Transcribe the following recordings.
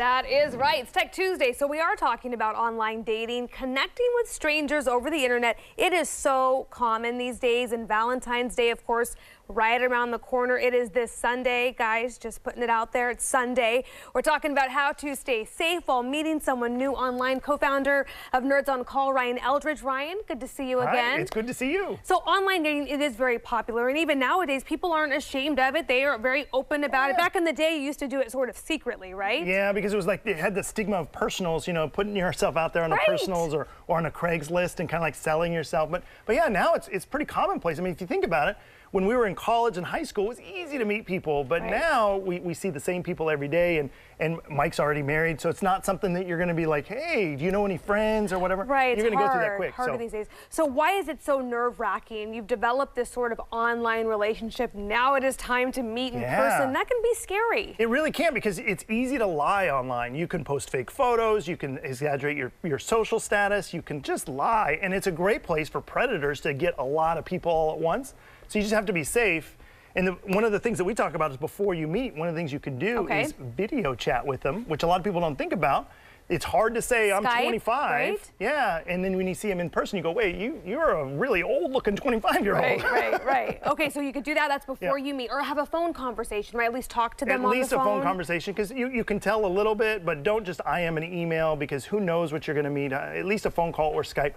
That is right. It's Tech Tuesday, so we are talking about online dating, connecting with strangers over the internet. It is so common these days, and Valentine's Day, of course, right around the corner. It is this Sunday, guys, just putting it out there. It's Sunday. We're talking about how to stay safe while meeting someone new online. Co-founder of Nerds on Call, Ryan Eldridge. Ryan, good to see you again. Hi, it's good to see you. So online dating, it is very popular, and even nowadays, people aren't ashamed of it. They are very open about it. Back in the day, you used to do it sort of secretly, right? Yeah, because it was like, it had the stigma of personals, you know, putting yourself out there on a personals or on a Craigslist and kind of like selling yourself. But yeah, now it's pretty commonplace. I mean, if you think about it, when we were in college and high school, it was easy to meet people, but now we see the same people every day, and Mike's already married, so it's not something that you're going to be like, hey, do you know any friends or whatever? Right, you're going to go through that quick. Harder these days. So why is it so nerve-wracking? You've developed this sort of online relationship. Now it is time to meet in person. That can be scary. It really can, because it's easy to lie online. You can post fake photos, you can exaggerate your social status, you can just lie, and it's a great place for predators to get a lot of people all at once. So you just have to be safe. And one of the things that we talk about is before you meet, one of the things you can do is video chat with them, which a lot of people don't think about. It's hard to say, I'm 25. Right? Yeah, and then when you see them in person, you go, wait, you're a really old-looking 25-year-old. Right. Okay, so you could do that. That's before you meet, or have a phone conversation, right? At least talk to them on the phone. At least a phone conversation, because you can tell a little bit, but don't just IM an email, because who knows what you're going to meet. At least a phone call or Skype.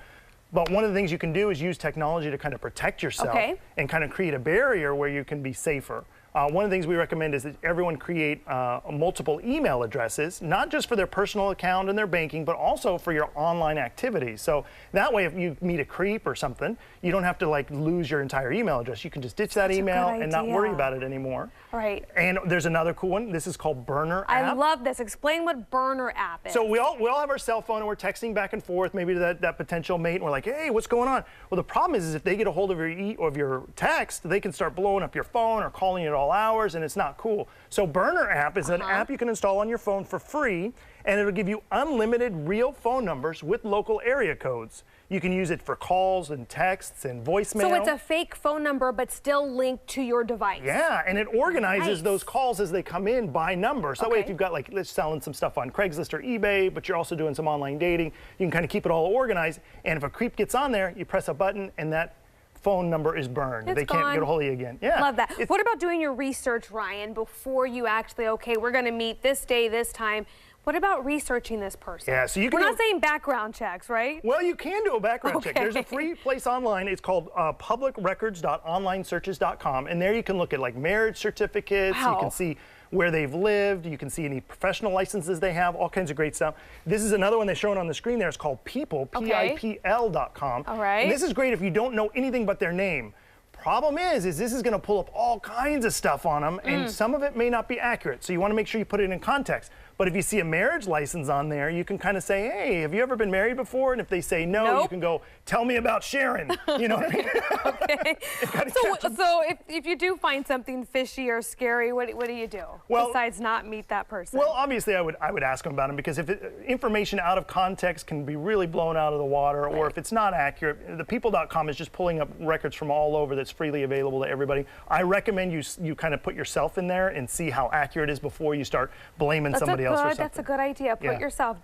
But one of the things you can do is use technology to kind of protect yourself and kind of create a barrier where you can be safer. One of the things we recommend is that everyone create multiple email addresses, not just for their personal account and their banking, but also for your online activities. So that way, if you meet a creep or something, you don't have to like lose your entire email address. You can just ditch that email and not worry about it anymore. Right. And there's another cool one. This is called Burner app. I love this. Explain what Burner app is. So we all have our cell phone and we're texting back and forth, maybe to that potential mate, and we're like, hey, what's going on? Well, the problem is if they get a hold of your text, they can start blowing up your phone or calling you at all hours, and it's not cool. So Burner app is an app you can install on your phone for free, and it'll give you unlimited real phone numbers with local area codes. You can use it for calls and texts and voicemail. So it's a fake phone number, but still linked to your device. Yeah, and it organizes those calls as they come in by number. So that way, if you've got like, let's selling some stuff on Craigslist or eBay, but you're also doing some online dating, you can kind of keep it all organized. And if a creep gets on there, you press a button and that phone number is burned. They can't get a hold of you again. Yeah. Love that. What about doing your research, Ryan, before you actually, okay, we're going to meet this day, this time. What about researching this person? Yeah, so you can. We're not saying background checks, right? Well, you can do a background check. There's a free place online. It's called publicrecords.onlinesearches.com, and there you can look at like marriage certificates. You can see where they've lived. You can see any professional licenses they have, all kinds of great stuff. This is another one they're showing on the screen there. It's called People, PIPL.com. All right. And this is great if you don't know anything but their name. Problem is this is going to pull up all kinds of stuff on them, and some of it may not be accurate. So you want to make sure you put it in context. But if you see a marriage license on there, you can kind of say, hey, have you ever been married before? And if they say no, you can go, tell me about Sharon. You know what I mean? So if you do find something fishy or scary, what do you do? Well, besides not meet that person? Well, obviously I would ask them about them, because if information out of context can be really blown out of the water, or if it's not accurate, the people.com is just pulling up records from all over that's freely available to everybody. I recommend you kind of put yourself in there and see how accurate it is before you start blaming somebody else for something. That's a good idea.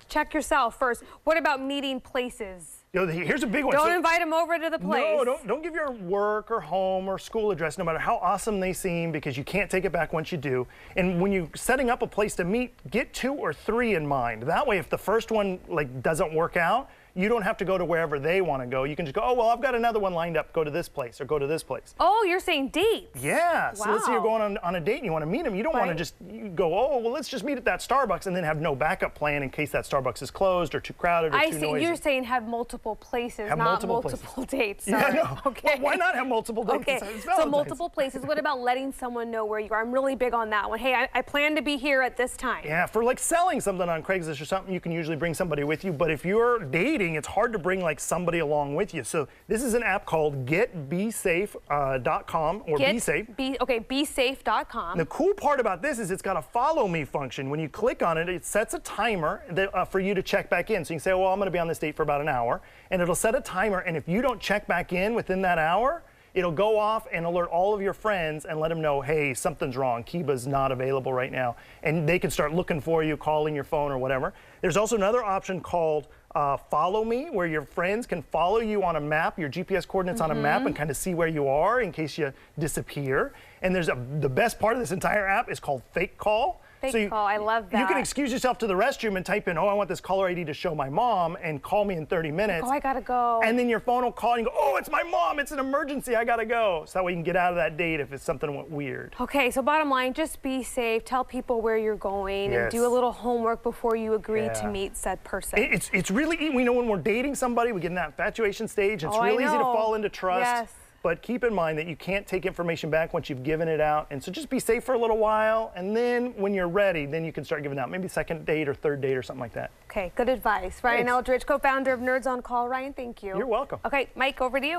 Check yourself first. What about meeting places? You know, here's a big one. Don't invite them over to the place. No, don't give your work or home or school address, no matter how awesome they seem, because you can't take it back once you do. And when you're setting up a place to meet, get 2 or 3 in mind. That way, if the first one like doesn't work out, you don't have to go to wherever they want to go. You can just go, oh, well, I've got another one lined up. Go to this place or go to this place. Oh, you're saying dates? Yeah. Wow. So let's say you're going on a date and you want to meet them. You don't want to just go, oh, well, let's just meet at that Starbucks and then have no backup plan in case that Starbucks is closed or too crowded or too noisy. You're saying have multiple places, not multiple dates. Sorry. Yeah, no. Okay. Well, why not have multiple dates? Okay. So multiple places. What about letting someone know where you are? I'm really big on that one. Hey, I plan to be here at this time. Yeah, for like selling something on Craigslist or something, you can usually bring somebody with you. But if you're dating, it's hard to bring like somebody along with you. So this is an app called getbesafe.com or BeSafe. BeSafe.com. The cool part about this is it's got a follow me function. When you click on it, it sets a timer for you to check back in. So you can say, well, I'm going to be on this date for about an hour, and it'll set a timer. And if you don't check back in within that hour, it'll go off and alert all of your friends and let them know, hey, something's wrong. Kiba's not available right now. And they can start looking for you, calling your phone or whatever. There's also another option called Follow Me, where your friends can follow you on a map, your GPS coordinates on a map, and kind of see where you are in case you disappear. And there's the best part of this entire app is called Fake Call. Fake call, I love that. You can excuse yourself to the restroom and type in, oh, I want this caller ID to show my mom, and call me in 30 minutes. Oh, I gotta go. And then your phone will call and you go, oh, it's my mom, it's an emergency, I gotta go. So that way you can get out of that date if it's something went weird. Okay, so bottom line, just be safe, tell people where you're going, and do a little homework before you agree to meet said person. It's really, we know when we're dating somebody, we get in that infatuation stage, it's real easy to fall into trust. Yes. But keep in mind that you can't take information back once you've given it out. And so just be safe for a little while. And then when you're ready, then you can start giving out maybe second date or third date or something like that. Okay, good advice. Ryan Eldridge, co-founder of Nerds on Call. Ryan, thank you. You're welcome. Okay, Mike, over to you.